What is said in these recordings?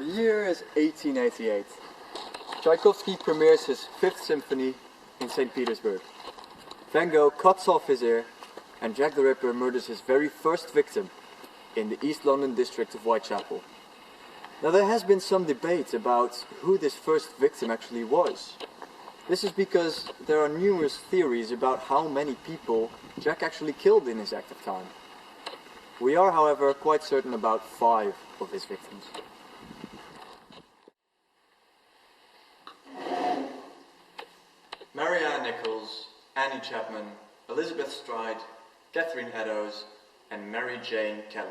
The year is 1888. Tchaikovsky premieres his Fifth Symphony in St. Petersburg. Van Gogh cuts off his ear, and Jack the Ripper murders his very first victim in the East London district of Whitechapel. Now there has been some debate about who this first victim actually was. This is because there are numerous theories about how many people Jack actually killed in his active time. We are, however, quite certain about 5 of his victims. Nichols, Annie Chapman, Elizabeth Stride, Catherine Eddowes, and Mary Jane Kelly,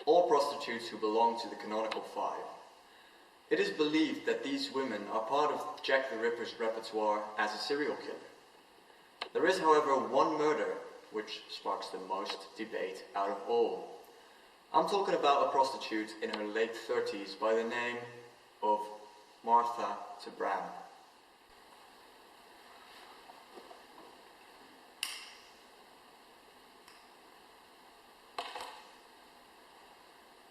all prostitutes who belong to the canonical 5. It is believed that these women are part of Jack the Ripper's repertoire as a serial killer. There is, however, one murder which sparks the most debate out of all. I'm talking about a prostitute in her late 30s by the name of Martha Tabram.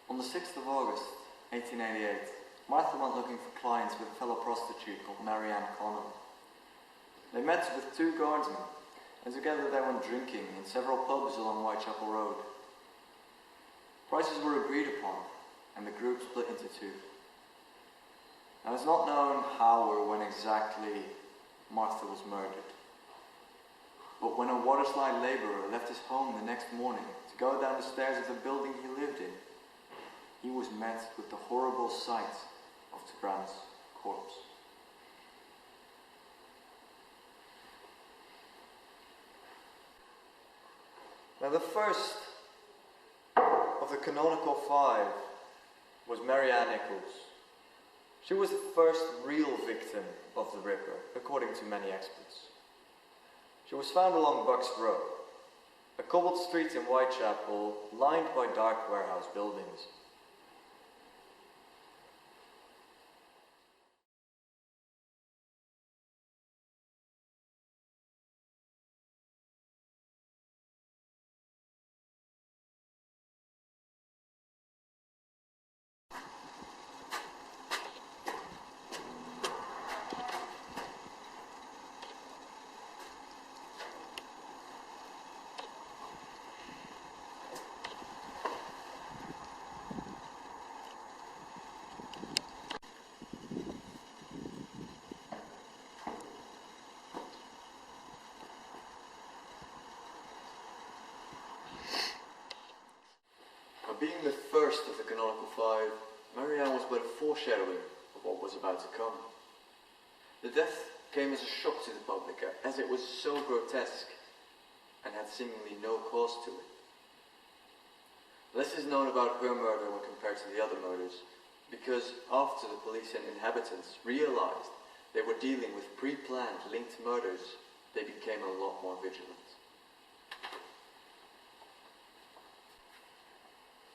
On the 6th of August, 1888, Martha went looking for clients with a fellow prostitute called Marianne Connell. They met with 2 guardsmen, and together they went drinking in several pubs along Whitechapel Road. Prices were agreed upon, and the group split into 2. Now it's not known how or when exactly Martha was murdered, but when a waterslide labourer left his home the next morning to go down the stairs of the building he lived in, he was met with the horrible sight of Tabram's corpse. Now the first of the canonical 5 was Marianne Nichols. She was the first real victim of the Ripper, according to many experts. She was found along Bucks Row, a cobbled street in Whitechapel lined by dark warehouse buildings. Being the first of the canonical 5, Marianne was but a foreshadowing of what was about to come. The death came as a shock to the public, as it was so grotesque and had seemingly no cause to it. Less is known about her murder when compared to the other murders, because after the police and inhabitants realized they were dealing with pre-planned linked murders, they became a lot more vigilant.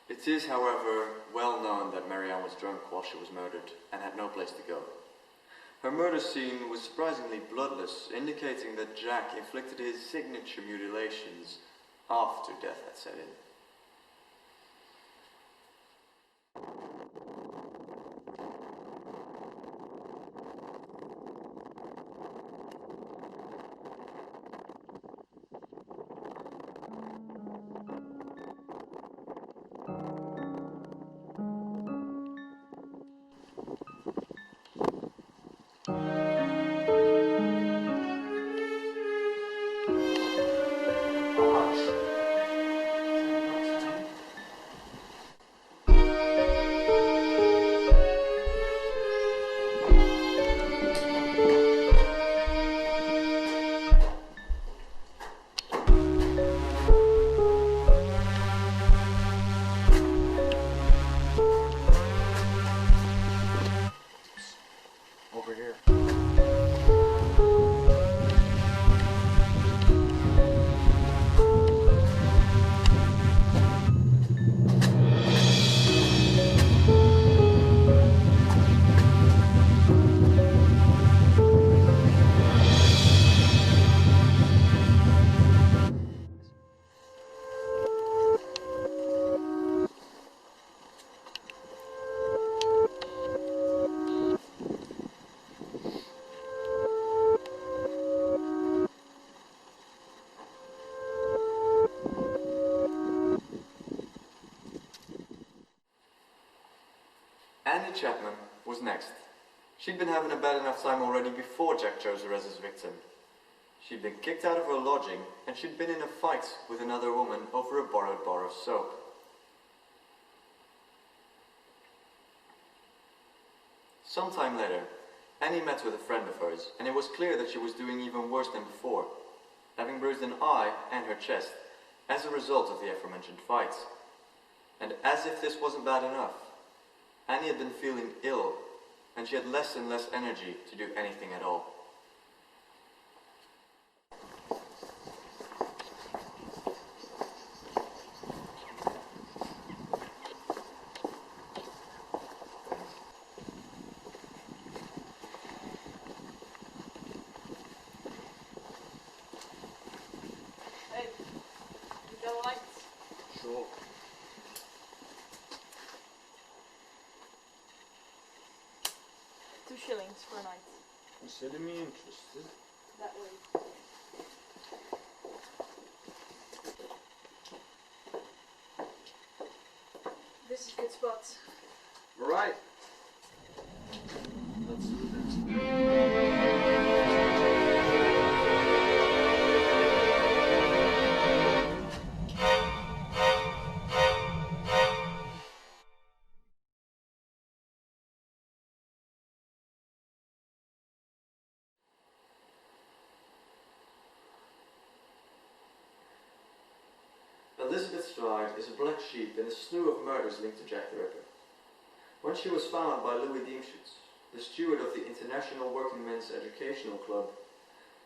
It is, however, well known that Marianne was drunk while she was murdered and had no place to go. Her murder scene was surprisingly bloodless, indicating that Jack inflicted his signature mutilations after death had set in. Annie Chapman was next. She'd been having a bad enough time already before Jack chose her as his victim. She'd been kicked out of her lodging, and she'd been in a fight with another woman over a borrowed bar of soap. Sometime later, Annie met with a friend of hers, and it was clear that she was doing even worse than before, having bruised an eye and her chest as a result of the aforementioned fights. And as if this wasn't bad enough, Annie had been feeling ill, and she had less and less energy to do anything at all. £2 for a night. Consider me interested. That way. This is a good spot. Right. Let's do this. Elizabeth Stride is a black sheep in a slew of murders linked to Jack the Ripper. When she was found by Louis Diemshutz, the steward of the International Working Men's Educational Club,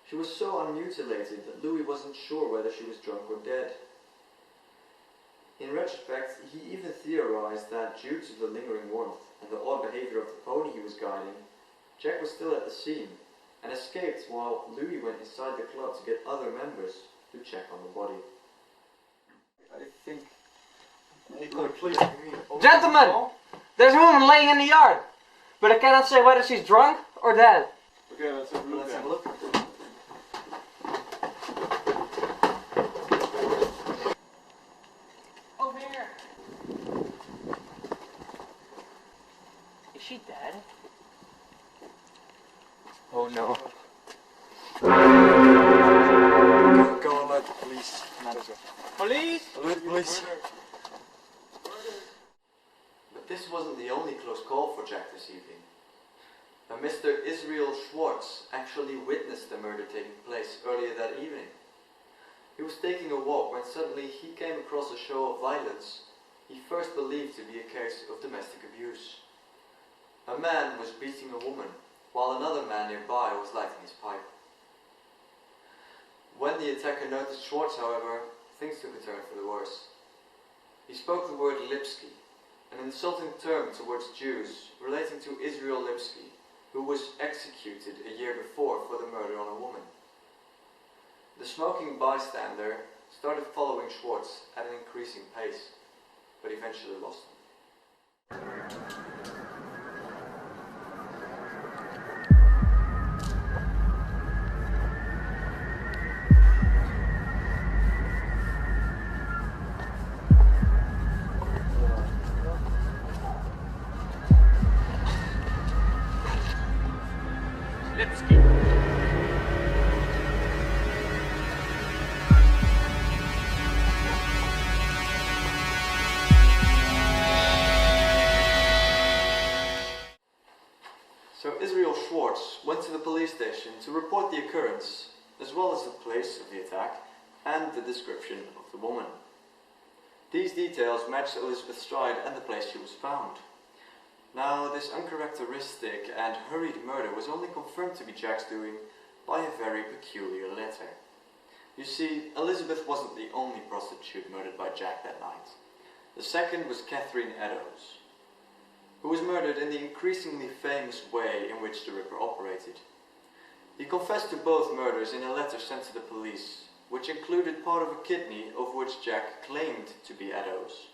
she was so unmutilated that Louis wasn't sure whether she was drunk or dead. In retrospect, he even theorized that due to the lingering warmth and the odd behavior of the pony he was guiding, Jack was still at the scene and escaped while Louis went inside the club to get other members to check on the body. I think... please, Gentlemen! There's a woman laying in the yard, but I cannot say whether she's drunk or dead. Okay, let's have a look. Let's have a look. Over here. Is she dead? Oh no. Go alert the police. Police? Alert the police. But this wasn't the only close call for Jack this evening. A Mr. Israel Schwartz actually witnessed the murder taking place earlier that evening. He was taking a walk when suddenly he came across a show of violence he first believed to be a case of domestic abuse. A man was beating a woman, while another man nearby was lighting his pipe. When the attacker noticed Schwartz, however, things took a turn for the worse. He spoke the word Lipsky, an insulting term towards Jews relating to Israel Lipsky, who was executed a year before for the murder on a woman. The smoking bystander started following Schwartz at an increasing pace, but eventually lost him. Lipsky. So Israel Schwartz went to the police station to report the occurrence, as well as the place of the attack and the description of the woman. These details matched Elizabeth Stride and the place she was found. Now, this uncharacteristic and hurried murder was only confirmed to be Jack's doing by a very peculiar letter. You see, Elizabeth wasn't the only prostitute murdered by Jack that night. The second was Catherine Eddowes, who was murdered in the increasingly famous way in which the Ripper operated. He confessed to both murders in a letter sent to the police, which included part of a kidney of which Jack claimed to be Eddowes.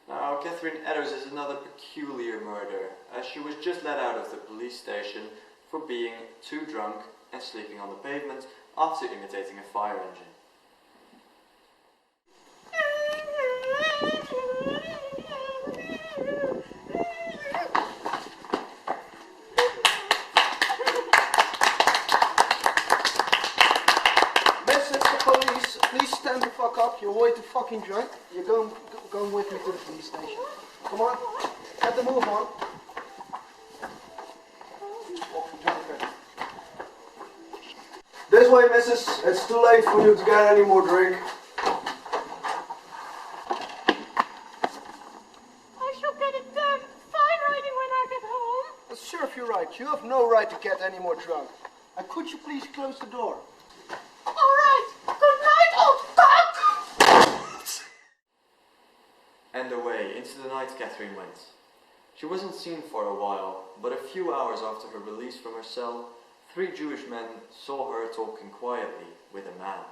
Now, Catherine Eddowes is another peculiar murder, as she was just let out of the police station for being too drunk and sleeping on the pavement after imitating a fire engine. fucking drunk. You're going with me to the police station. Come on, get the move on. Fucking drunkard. This way, missus. It's too late for you to get any more drink. I shall get it done. Fine riding when I get home. Well, serve you right. You have no right to get any more drunk. And could you please close the door? All right. Good night, old cock. And away into the night Catherine went. She wasn't seen for a while, but a few hours after her release from her cell, 3 Jewish men saw her talking quietly with a man.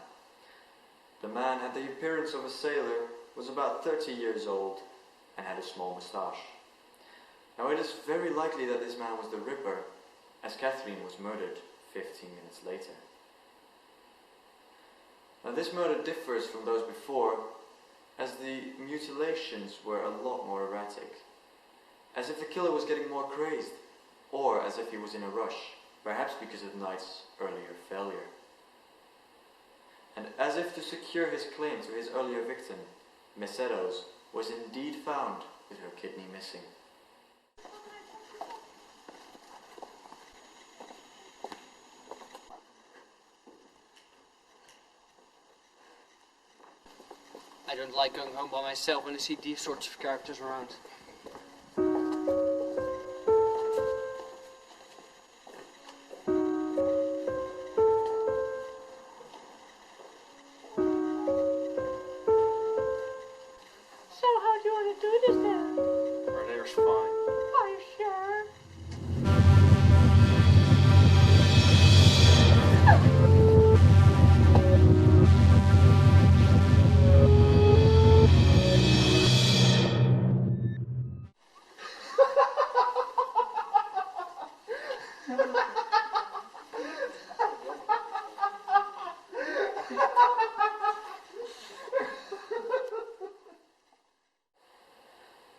The man had the appearance of a sailor, was about 30 years old, and had a small moustache. Now it is very likely that this man was the Ripper, as Catherine was murdered 15 minutes later. Now this murder differs from those before, as the mutilations were a lot more erratic, as if the killer was getting more crazed, or as if he was in a rush, perhaps because of the night's earlier failure. And as if to secure his claim to his earlier victim, Miss Eddowes was indeed found with her kidney missing. I don't like going home by myself when I see these sorts of characters around. So how do you want to do this then? Earlier's fine. Are you sure?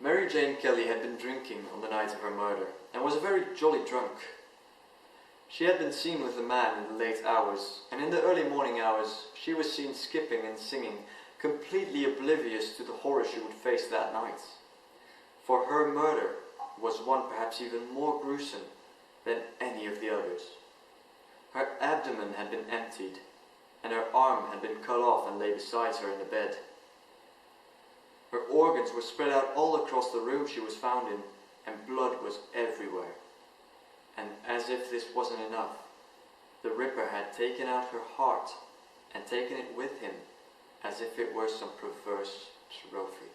Mary Jane Kelly had been drinking on the night of her murder, and was a very jolly drunk. She had been seen with the man in the late hours, and in the early morning hours she was seen skipping and singing, completely oblivious to the horror she would face that night. For her murder was one perhaps even more gruesome than any of the others. Her abdomen had been emptied, and her arm had been cut off and lay beside her in the bed. Her organs were spread out all across the room she was found in, and blood was everywhere. And as if this wasn't enough, the Ripper had taken out her heart and taken it with him, as if it were some perverse trophy.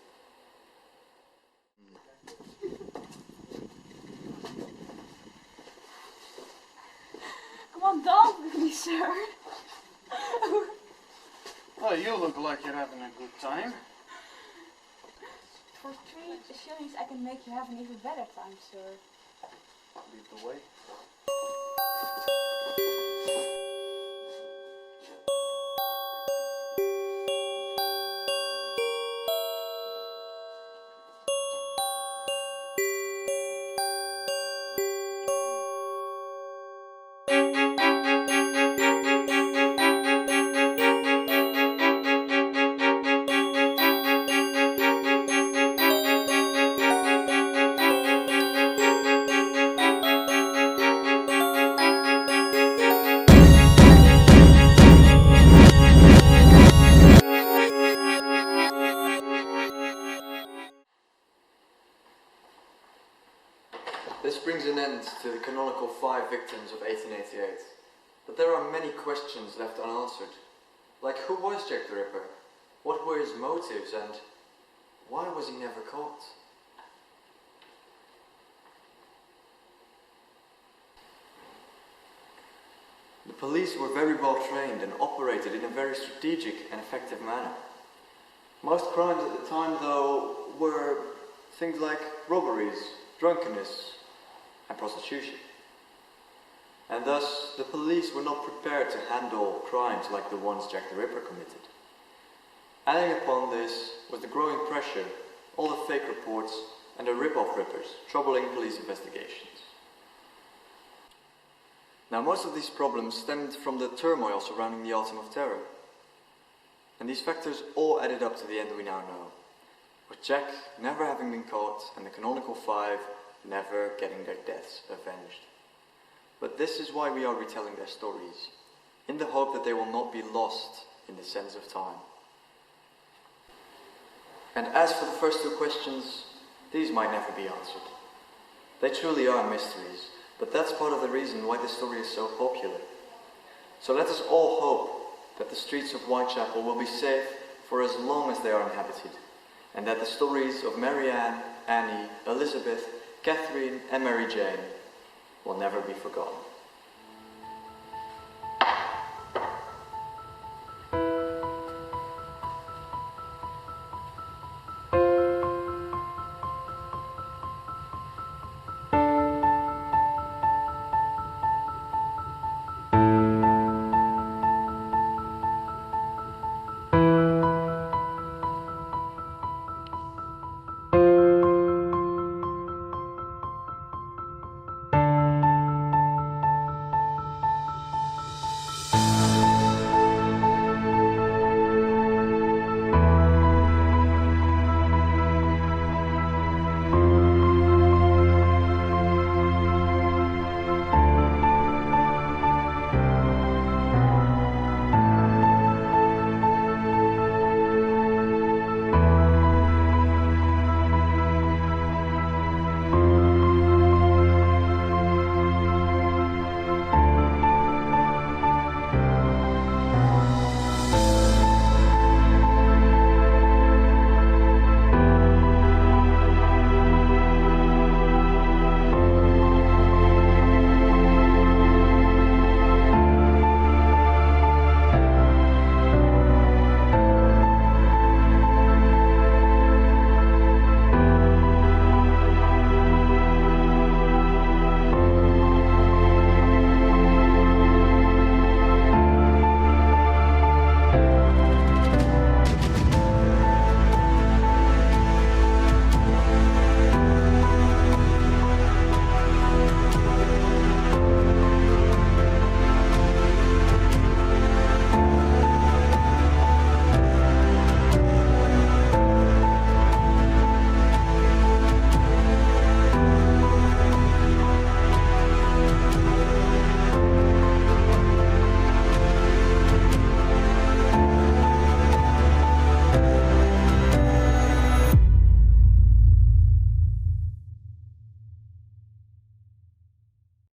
Come on, dance with me, sir. Oh, you look like you're having a good time. For 3 shillings, I can make you have an even better time, sir. Lead the way. This brings an end to the canonical 5 victims of 1888, but there are many questions left unanswered, like who was Jack the Ripper, what were his motives, and why was he never caught? The police were very well trained and operated in a very strategic and effective manner. Most crimes at the time, though, were things like robberies, drunkenness, and prostitution. And thus, the police were not prepared to handle crimes like the ones Jack the Ripper committed. Adding upon this was the growing pressure, all the fake reports, and the rip-off rippers troubling police investigations. Now, most of these problems stemmed from the turmoil surrounding the Autumn of Terror. And these factors all added up to the end we now know, with Jack never having been caught and the canonical 5 never getting their deaths avenged. But this is why we are retelling their stories, in the hope that they will not be lost in the sands of time. And as for the first 2 questions, these might never be answered. They truly are mysteries, but that's part of the reason why this story is so popular. So let us all hope that the streets of Whitechapel will be safe for as long as they are inhabited, and that the stories of Marianne, Annie, Elizabeth, Catherine and Mary Jane will never be forgotten.